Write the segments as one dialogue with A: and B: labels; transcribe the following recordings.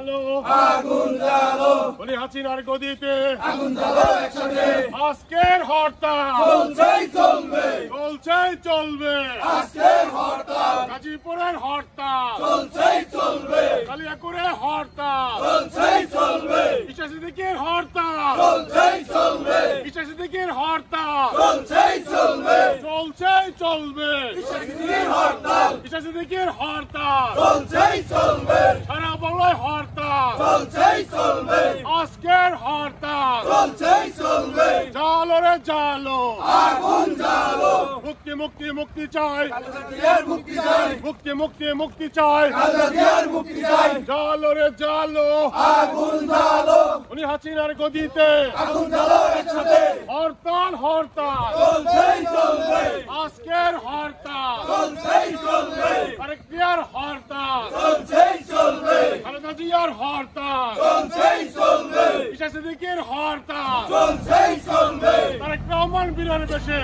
A: জ্বালো
B: আগুন জ্বালো
A: বলি হাসিনার গদিতে
B: আগুন জ্বালো একসাথে
A: আজকের হরতাল
B: চলছেই চলবে
A: চলছেই চলবে
B: আজকের হরতাল
A: গাজীপুরের হরতাল
B: চলছেই চলবে
A: কালিয়াকুরের হরতাল
B: চলছেই চলবে
A: ঈশা সিদ্দিকীর হরতাল
B: চলছেই চলবে
A: ঈশা সিদ্দিকীর হরতাল
B: চলছেই চলবে
A: চলছেই চলবে
B: সিদ্দিকীর হরতাল
A: ঈশা সিদ্দিকীর হরতাল
B: চলছেই চলবে
A: সারা বাংলায় হরতাল
B: চলছেই চলবে
A: আজকের হরতাল
B: চলছেই চলবে
A: জালো রে জালো
B: আগুন জ্বালো
A: মুক্তি মুক্তি মুক্তি চাই
B: দিয়ার মুক্তি চাই
A: মুক্তি মুক্তি মুক্তি চাই
B: আল্লাহ দিয়ার মুক্তি চাই
A: জালো রে জালো
B: আগুন জ্বালো
A: উনি হাসিনার গদিতে
B: আগুন জ্বালো একসাথে
A: হরতাল হরতাল
B: চলছেই চলবে
A: আজকের হরতাল
B: চলছেই চলবে
A: তারেক জিয়ার হরতাল
B: চলছেই চলবে
A: খালেদা জিয়ার হরতাল
B: চলছেই চলবে
A: ঈশা সিদ্দিকীর হরতাল
B: চলছেই চলবে
A: তারেক রহমান বীরের বেশে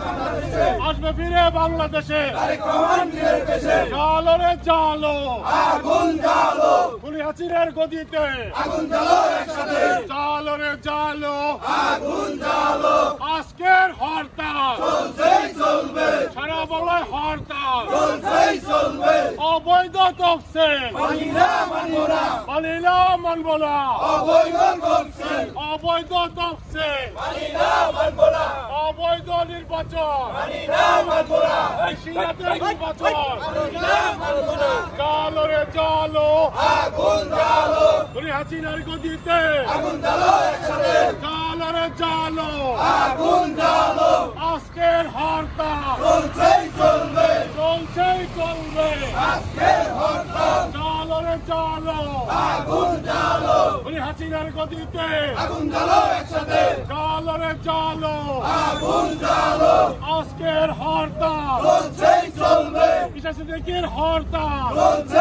B: বাংলাদেশে
A: আসবে ফিরে বাংলাদেশে
B: তারেক রহমান বীরের দেশে
A: জালো রে জালো
B: আগুন জ্বালো
A: উনি হাসিনার গদিতে
B: আগুন জ্বালো একসাথে
A: জালো রে জালো
B: আগুন জ্বালো
A: আজকের হরতাল
B: চলছেই চলবে
A: সারা বাংলায় হরতাল
B: চলছেই চলবে
A: অবৈধ তফসিল
B: মানি না মানবো না
A: মানিলা মানব না
B: অবৈধ করছেন
A: অবৈধ তফসিল
B: মানি না মানবো না
A: অবৈধ নির্বাচন
B: মানি না মানবো না
A: সিরাতের নির্বাচন
B: মানি না মানবো না
A: জালো রে জালো
B: আগুন জ্বালো
A: উনি হাসিনার গদিতে
B: আগুন জ্বালো একসাথে
A: জালো রে জালো
B: আগুন জ্বালো
A: আজকের হরতাল
B: চলছেই চলবে
A: চলছেই চলবে
B: আজকের হরতাল
A: জালো রে জালো
B: আগুন জ্বালো
A: উনি হাসিনার গদিতে
B: আগুন জ্বালো একসাথে
A: জালো রে জালো
B: আগুন জ্বালো
A: আজকের হরতাল
B: চলছেই চলবে
A: ঈশা সিদ্দিকীর হরতাল
B: চলছে